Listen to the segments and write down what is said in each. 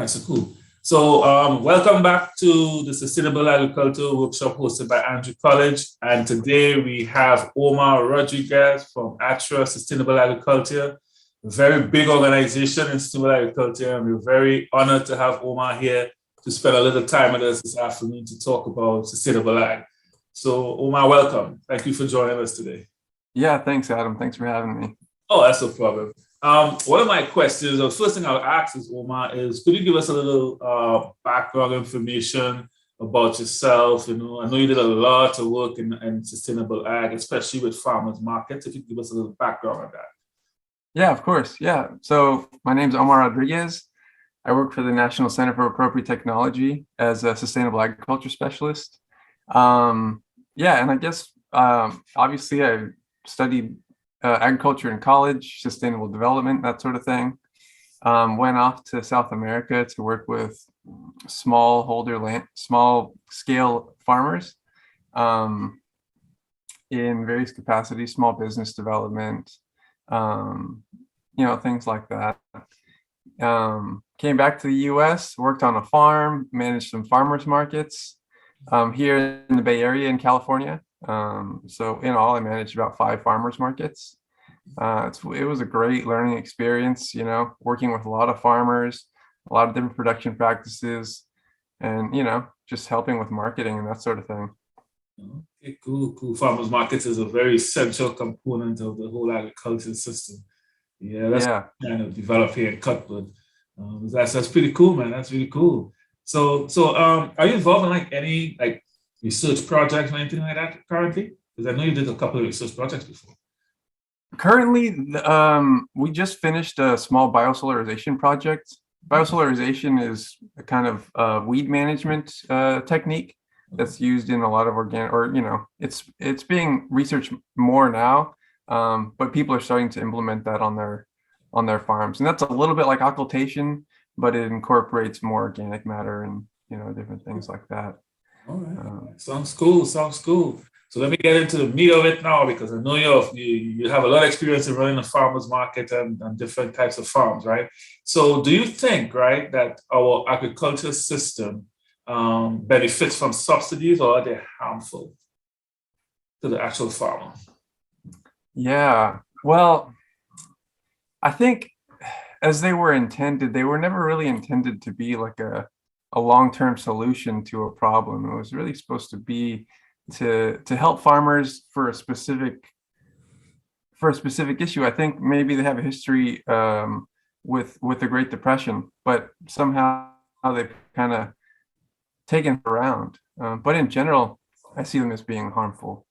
right, so cool. So, welcome back to the Sustainable Agriculture Workshop hosted by Andrew College. And today we have Omar Rodriguez from ATRA Sustainable Agriculture, a very big organization in sustainable agriculture. And we're very honored to have Omar here to spend a little time with us this afternoon to talk about sustainable ag. So, Omar, welcome. Thank you for joining us today. Yeah, thanks, Adam. Thanks for having me. Oh, that's no problem. One of my questions, the first thing I'll ask is, Omar, is could you give us a little background information about yourself? You know, I know you did a lot of work in sustainable ag, especially with farmers markets. If you could give us a little background on that. Yeah, of course. Yeah. So my name's Omar Rodriguez. I work for the National Center for Appropriate Technology as a sustainable agriculture specialist. Yeah, and I guess obviously I studied agriculture in college, sustainable development, that sort of thing. Went off to South America to work with small scale farmers in various capacities, small business development, things like that. Came back to the US, worked on a farm, managed some farmers markets here in the Bay Area in California. So in all, I managed about 5 farmers markets. It was a great learning experience, working with a lot of farmers, a lot of different production practices, and, just helping with marketing and that sort of thing. Okay, cool. Farmers markets is a very essential component of the whole agriculture system. Yeah, that's kind of developed here in Cutwood. That's pretty cool, man. That's really cool. So, are you involved in any research projects or anything like that currently? Because I know you did a couple of research projects before. Currently, we just finished a small biosolarization project. Biosolarization is a kind of weed management technique that's used in a lot of it's being researched more now, but people are starting to implement that on their farms, and that's a little bit like occultation, but it incorporates more organic matter and different things like that. All right, sounds cool. So let me get into the meat of it now, because I know you have a lot of experience in running a farmers market and different types of farms, right? So do you think, right, that our agriculture system benefits from subsidies, or are they harmful to the actual farmer? Yeah, well, I think as they were intended, they were never really intended to be like a long-term solution to a problem. It was really supposed to be to help farmers for a specific issue. I think maybe they have a history with the Great Depression, but somehow they've kind of taken it around. But in general, I see them as being harmful,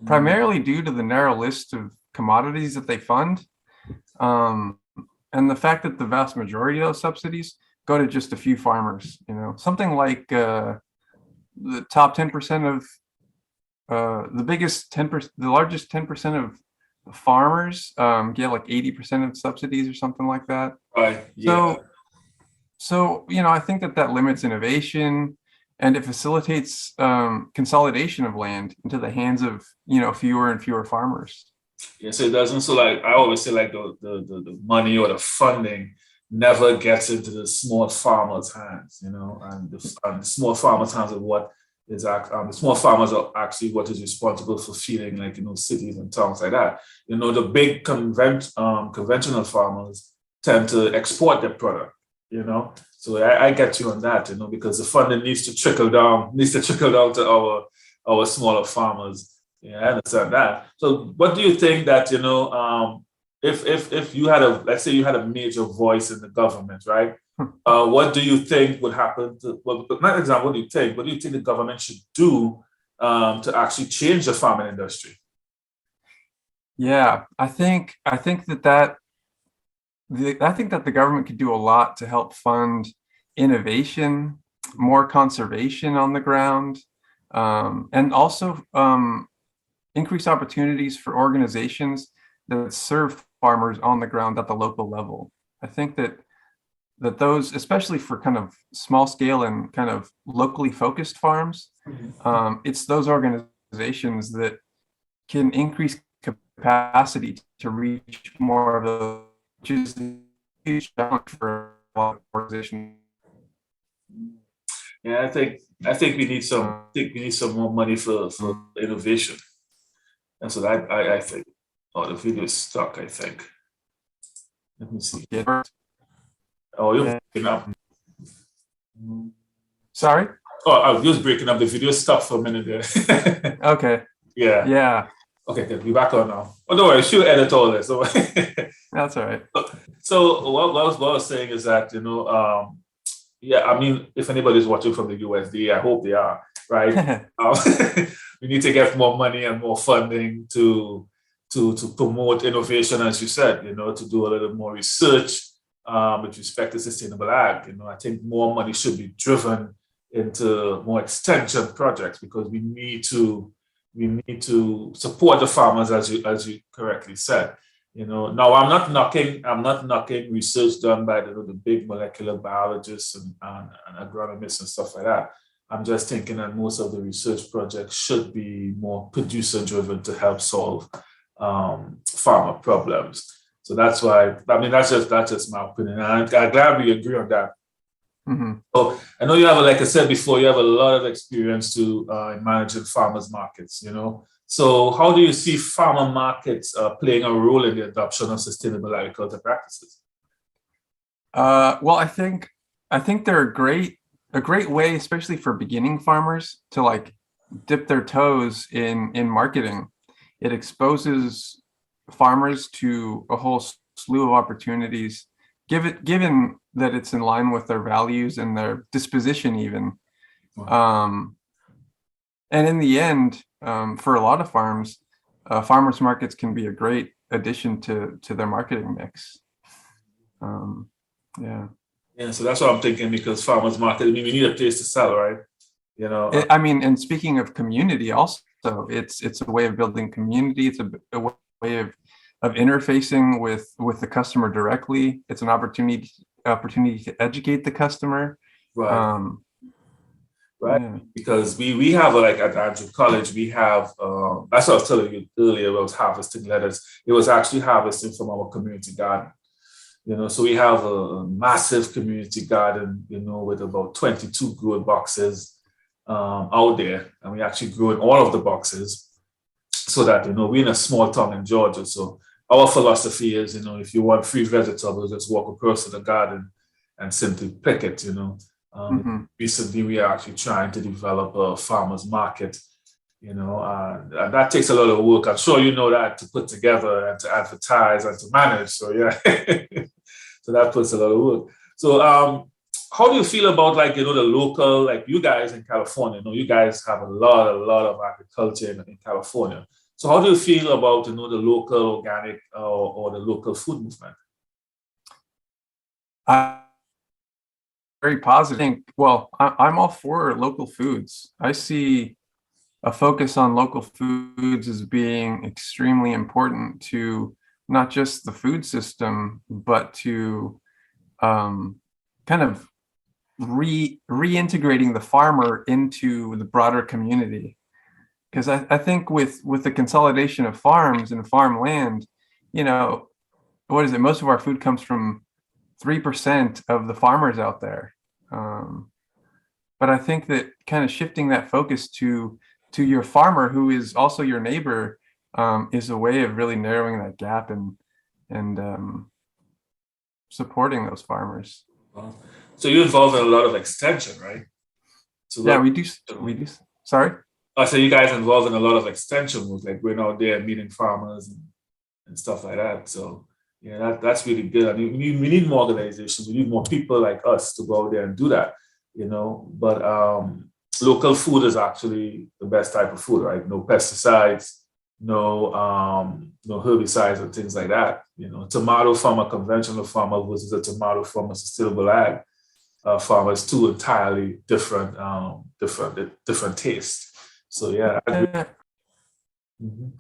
primarily due to the narrow list of commodities that they fund, and the fact that the vast majority of those subsidies go to just a few farmers. Something like the top 10% of the largest 10% of farmers get like 80% of subsidies or something like that. Right. Yeah. So I think that limits innovation, and it facilitates consolidation of land into the hands of fewer and fewer farmers. Yes, it doesn't. So I always say the money or the funding never gets into the small farmers' hands, and the small farmers' hands are what is the small farmers are actually what is responsible for feeding cities and towns like that. The big conventional farmers tend to export their product, So I get you on that, because the funding needs to trickle down to our smaller farmers. Yeah, I understand that. So what do you think that, if you had let's say you had a major voice in the government, right? What do you think would happen not exactly what do you think the government should do to actually change the farming industry? Yeah, I think that the government could do a lot to help fund innovation, more conservation on the ground, and also increase opportunities for organizations that serve farmers on the ground at the local level. I think that those, especially for kind of small scale and kind of locally focused farms, it's those organizations that can increase capacity to reach more of those, which is a huge challenge for lot of organizations. Yeah, I think we need some more money for innovation. That's what I think. Oh, the video is stuck, I think. Let me see. Oh, you're breaking up. Sorry? Oh, I was just breaking up. The video stopped for a minute there. Okay. Yeah. Yeah, Okay, good. We're back on now. Oh, don't worry. She'll edit all this. So, that's all right. so what I was saying is that, yeah, I mean, if anybody's watching from the USD, I hope they are, right? Um, we need to get more money and more funding to promote innovation, as you said, to do a little more research with respect to sustainable ag. I think more money should be driven into more extension projects because we need to support the farmers, as you correctly said. Now I'm not knocking research done by the big molecular biologists and agronomists and stuff like that. I'm just thinking that most of the research projects should be more producer driven to help solve farmer problems. So that's why, I mean, that's just my opinion. And I'm glad we agree on that. Mhm. So I know you have, like I said before, you have a lot of experience in managing farmers markets. So how do you see farmer markets playing a role in the adoption of sustainable agriculture practices? Well, I think they're a great way, especially for beginning farmers, to like dip their toes in marketing. It exposes farmers to a whole slew of opportunities, given that it's in line with their values and their disposition even. Um, and in the end, for a lot of farmers markets can be a great addition to their marketing mix. Yeah. Yeah, so that's what I'm thinking because farmers market, I mean, we need a place to sell, right? You know, I mean, and speaking of community, also, it's a way of building community. It's a way of interfacing with the customer directly. It's an opportunity to educate the customer. right, Um, right. yeah. Because we have like at Andrew College, we have that's what I was telling you earlier about harvesting lettuce. It was actually harvesting from our community garden. So we have a massive community garden, with about 22 grown boxes out there, and we actually grow in all of the boxes so that we're in a small town in Georgia. So our philosophy is, if you want free vegetables, just walk across to the garden and simply pick it. Mhm. Recently we are actually trying to develop a farmers market. And that takes a lot of work. I'm sure you know that to put together and to advertise and to manage. So yeah, so that puts a lot of work. So how do you feel about the local, like you guys in California? You guys have a lot of agriculture in California. So how do you feel about the local organic or the local food movement? Very positive. Well, I'm all for local foods. I see a focus on local foods as being extremely important to not just the food system, but to kind of reintegrating the farmer into the broader community. Because I think with the consolidation of farms and farmland, what is it? Most of our food comes from 3% of the farmers out there. But I think that kind of shifting that focus to your farmer, who is also your neighbor, is a way of really narrowing that gap and supporting those farmers. Well, so you're involved in a lot of extension, right? So Yeah, we do. We do. Sorry. so you guys involved in a lot of extension work, like going out there meeting farmers and stuff like that. So yeah, that's really good. I mean, we need more organizations. We need more people like us to go out there and do that. But local food is actually the best type of food, right? No pesticides, no herbicides and things like that. Tomato from a conventional farmer versus a tomato from a sustainable ag farmer is two entirely different tastes. So yeah, I agree. Mhm.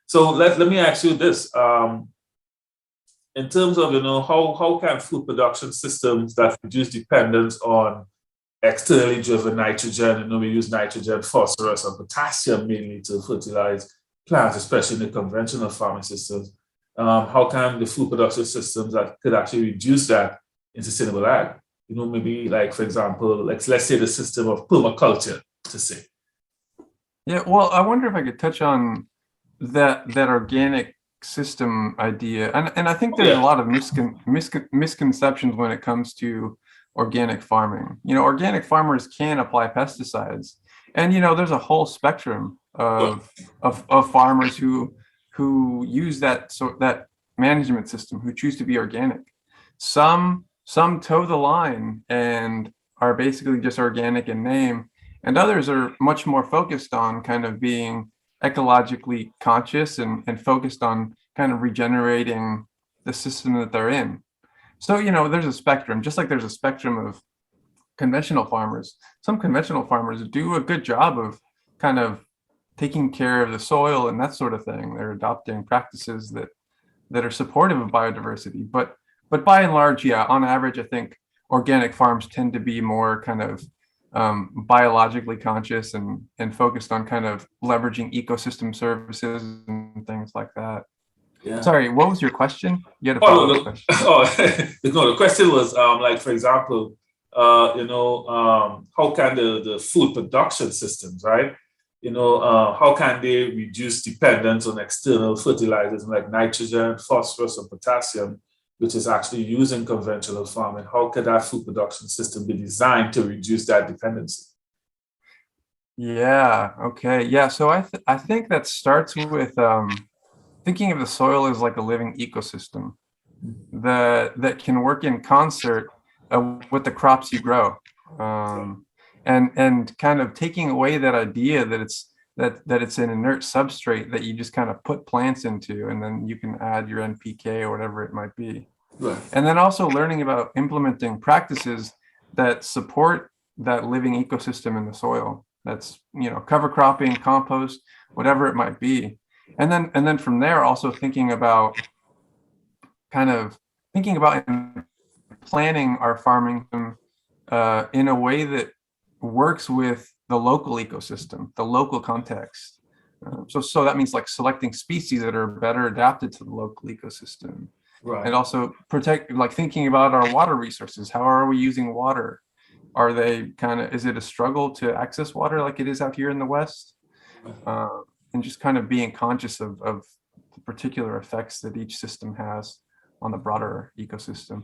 So let me ask you this: in terms of how can food production systems that reduce dependence on externally driven nitrogen, we use nitrogen, phosphorus, and potassium mainly to fertilize plants, especially in the conventional farming systems. How can the food production systems that could actually reduce that in sustainable ag. You know, maybe like, for example, like let's say the system of permaculture, to say. Yeah, well, I wonder if I could touch on that organic system idea, and I think Oh, there's a yeah. lot of misconceptions when it comes to organic farming. You know, organic farmers can apply pesticides, and you know, there's a whole spectrum Sure. of farmers who use that management system, who choose to be organic. Some toe the line and are basically just organic in name, and others are much more focused on kind of being ecologically conscious and focused on kind of regenerating the system that they're in. So, you know, there's a spectrum, just like there's a spectrum of conventional farmers. Some conventional farmers do a good job of kind of taking care of the soil and that sort of thing. They're adopting practices that are supportive of biodiversity. But by and large, yeah, on average, I think organic farms tend to be more kind of biologically conscious and focused on kind of leveraging ecosystem services and things like that. Yeah. Sorry, what was your question? You had a Oh, follow-up question. no, the question was like, for example, how can the food production systems, right? How can they reduce dependence on external fertilizers like nitrogen, phosphorus, and potassium, which is actually used in conventional farming? How could that food production system be designed to reduce that dependency? Yeah, okay. Yeah, so I think that starts with thinking of the soil as like a living ecosystem that can work in concert with the crops you grow, and kind of taking away that idea that it's an inert substrate that you just kind of put plants into, and then you can add your NPK or whatever it might be. Right. And then also learning about implementing practices that support that living ecosystem in the soil. That's, you know, cover cropping, compost, whatever it might be. And then from there, also thinking about planning our farming in a way that works with the local ecosystem, the local context. So that means like selecting species that are better adapted to the local ecosystem. Right. And also thinking about our water resources. How are we using water? Are they is it a struggle to access water like it is out here in the West? And just kind of being conscious of the particular effects that each system has on the broader ecosystem.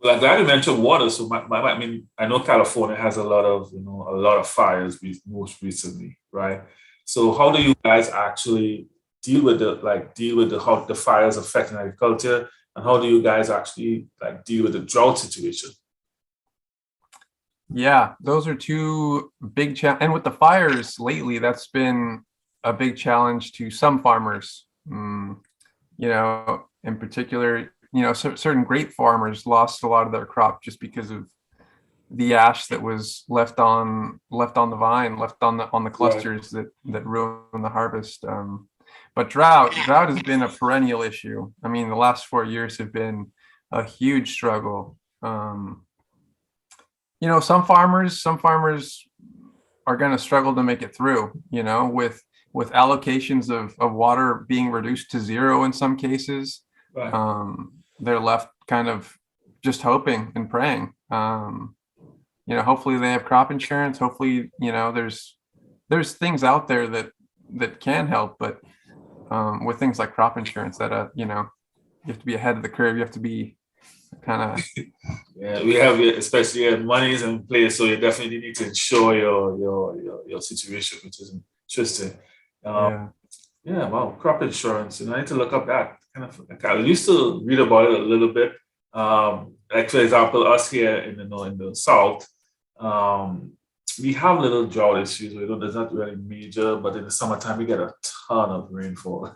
Well, I'm glad you mentioned water. So I mean, I know California has a lot of fires most recently, right? So how do you guys actually deal with how the fires affecting agriculture, and how do you guys actually deal with the drought situation? Yeah, those are two big challenges. And with the fires lately, that's been a big challenge to some farmers. You know, in particular, you know, certain grape farmers lost a lot of their crop just because of the ash that was left on the vine, left on the clusters that ruined the harvest. But drought has been a perennial issue. I mean, the last 4 years have been a huge struggle. You know, some farmers are going to struggle to make it through, you know, with allocations of water being reduced to zero in some cases. Right. They're left kind of just hoping and praying. You know, hopefully they have crop insurance. Hopefully, you know, there's things out there that can help, but with things like crop insurance that you know, you have to be ahead of the curve. You have to be kind of yeah, we have especially money is in place, so you definitely need to ensure your situation, which is interesting. Yeah, wow, crop insurance. I need to look up that kind of. I used to read about it a little bit. Like for example, us here in the south, we have little drought issues. There's not really major, but in the summertime we get a ton of rainfall.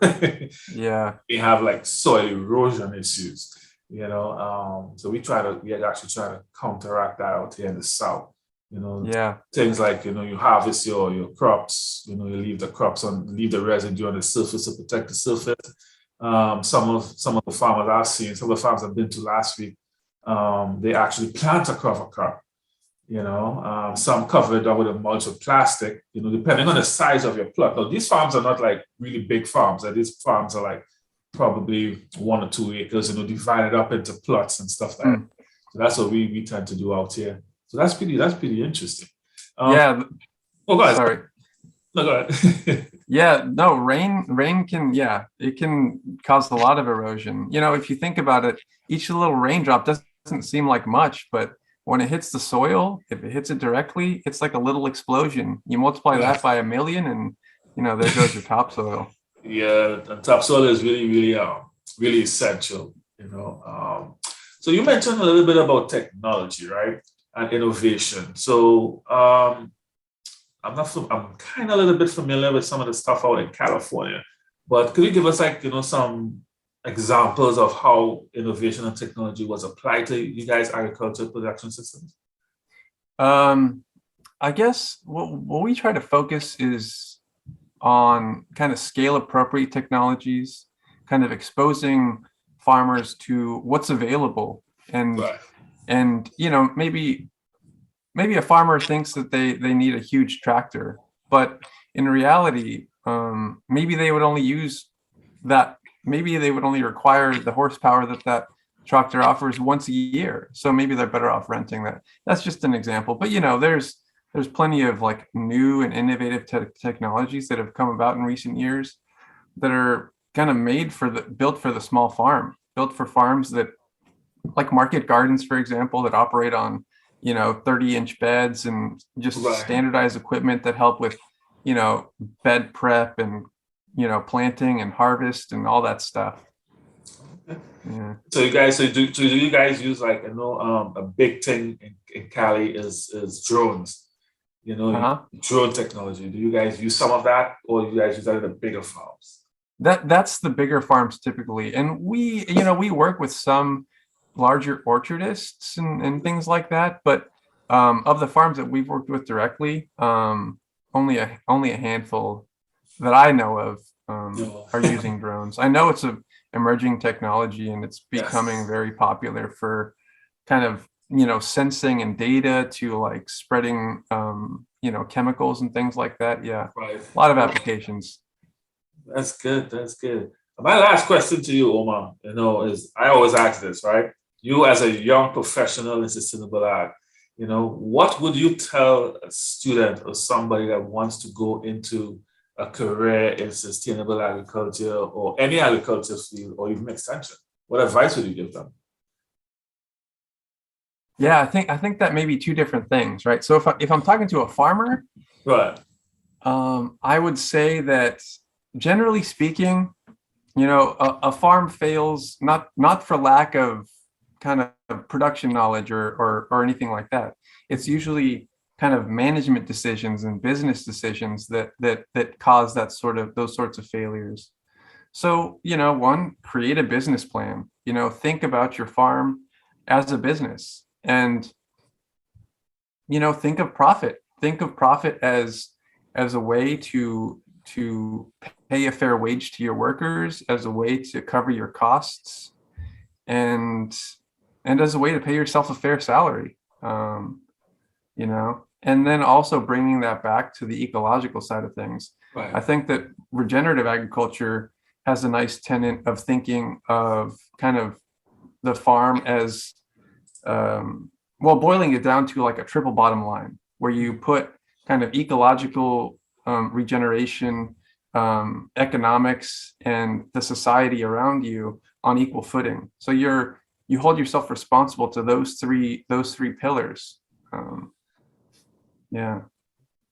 Yeah. We have like soil erosion issues. So we actually try to counteract that out here in the south. Yeah. Things like you harvest your crops. You leave the residue on the surface to protect the surface. Some of the farmers I've seen, some of the farms I've been to last week, they actually plant a cover crop. Some cover it up with a mulch of plastic. Depending on the size of your plot. Now these farms are not like really big farms. These farms are like probably 1 or 2 acres. Divided up into plots and stuff like that. So that's what we tend to do out here. So that's pretty interesting. Yeah, Oh, guys, sorry. no, go ahead. Yeah, no, rain can, yeah, it can cause a lot of erosion. If you think about it, each little raindrop doesn't seem like much, but when it hits the soil, if it hits it directly, it's like a little explosion. You multiply that by 1,000,000 and there goes your topsoil. Yeah, and topsoil is really, really, really essential. So you mentioned a little bit about technology, right, and innovation. So I'm kind of a little bit familiar with some of the stuff out in California, but could you give us like some examples of how innovation and technology was applied to you guys' agriculture production systems? Um, I guess what we try to focus is on kind of scale appropriate technologies, kind of exposing farmers to what's available. And Right. maybe a farmer thinks that they need a huge tractor, but in reality, maybe they would only use that. Maybe they would only require the horsepower that tractor offers once a year. So maybe they're better off renting that. That's just an example. But there's plenty of like new and innovative technologies that have come about in recent years that are kind of built for the small farm, built for farms that, like market gardens, for example, that operate on 30-inch beds and just Right. standardized equipment that help with bed prep and planting and harvest and all that stuff. Yeah. So do you guys use like a big thing in Cali is drones, Uh-huh. drone technology. Do you guys use some of that, or you guys use that in the bigger farms? That's the bigger farms typically, and we work with some larger orchardists and things like that, but of the farms that we've worked with directly, only a handful that I know of No. are using drones. I know it's a emerging technology and it's becoming Yes. very popular for kind of sensing and data to like spreading chemicals and things like that. Yeah, Right. a lot of applications. That's good. That's good. My last question to you, Omar, is I always ask this, right? You as a young professional in sustainable ag, what would you tell a student or somebody that wants to go into a career in sustainable agriculture or any agriculture field or even extension? What advice would you give them? Yeah, I think that may be two different things, right? So if I'm talking to a farmer, Right. I would say that generally speaking, a farm fails not for lack of kind of production knowledge or anything like that. It's usually kind of management decisions and business decisions that cause those sorts of failures. So, one, create a business plan. Think about your farm as a business, and think of profit. Think of profit as a way to pay a fair wage to your workers, as a way to cover your costs, and as a way to pay yourself a fair salary. And then also bringing that back to the ecological side of things. Right. I think that regenerative agriculture has a nice tenet of thinking of kind of the farm as, boiling it down to like a triple bottom line, where you put kind of ecological regeneration, economics, and the society around you on equal footing. So you hold yourself responsible to those three pillars. Yeah.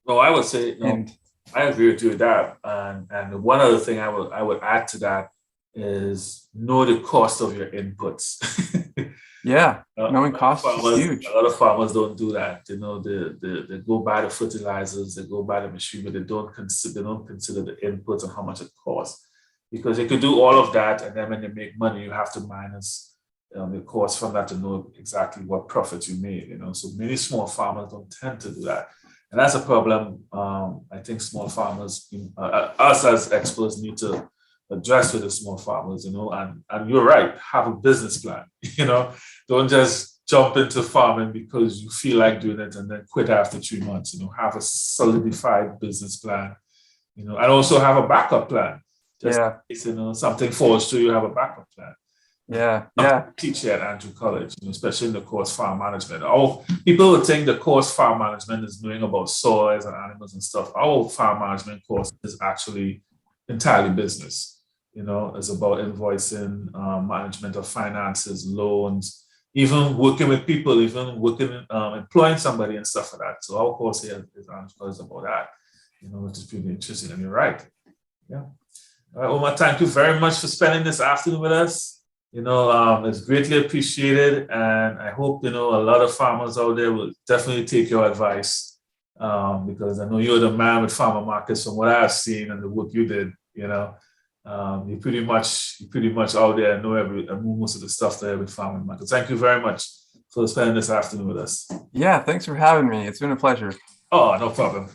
No, I would say no. And I agree with you with that. And one other thing I would add to that is know the cost of your inputs. yeah, knowing cost is huge. A lot of farmers don't do that. They go buy the fertilizers, they go buy the machine, but they don't consider the inputs and how much it costs. Because they could do all of that, and then when they make money, you have to minus the cost from that to know exactly what profit you made. So many small farmers don't tend to do that, and that's a problem. I think small farmers, us as experts, need to address with the small farmers. And you're right. Have a business plan. Don't just jump into farming because you feel like doing it and then quit after 3 months. Have a solidified business plan. And also have a backup plan. Just Yeah. in case, something falls through, you have a backup plan. Yeah, yeah. Teach here at Andrew College, especially in the course farm management. Our people would think the course farm management is knowing about soils and animals and stuff. Our farm management course is actually entirely business. It's about invoicing, management of finances, loans, even working with people, even working, employing somebody and stuff like that. So our course here is about that, which is pretty interesting. And you're right. Yeah. All right, Omar, thank you very much for spending this afternoon with us. It's greatly appreciated, and I hope a lot of farmers out there will definitely take your advice, because I know you're the man with farmer markets from what I've seen and the work you did. You're pretty much out there and know most of the stuff there with farmer markets. Thank you very much for spending this afternoon with us. Yeah, thanks for having me. It's been a pleasure. Oh, no problem.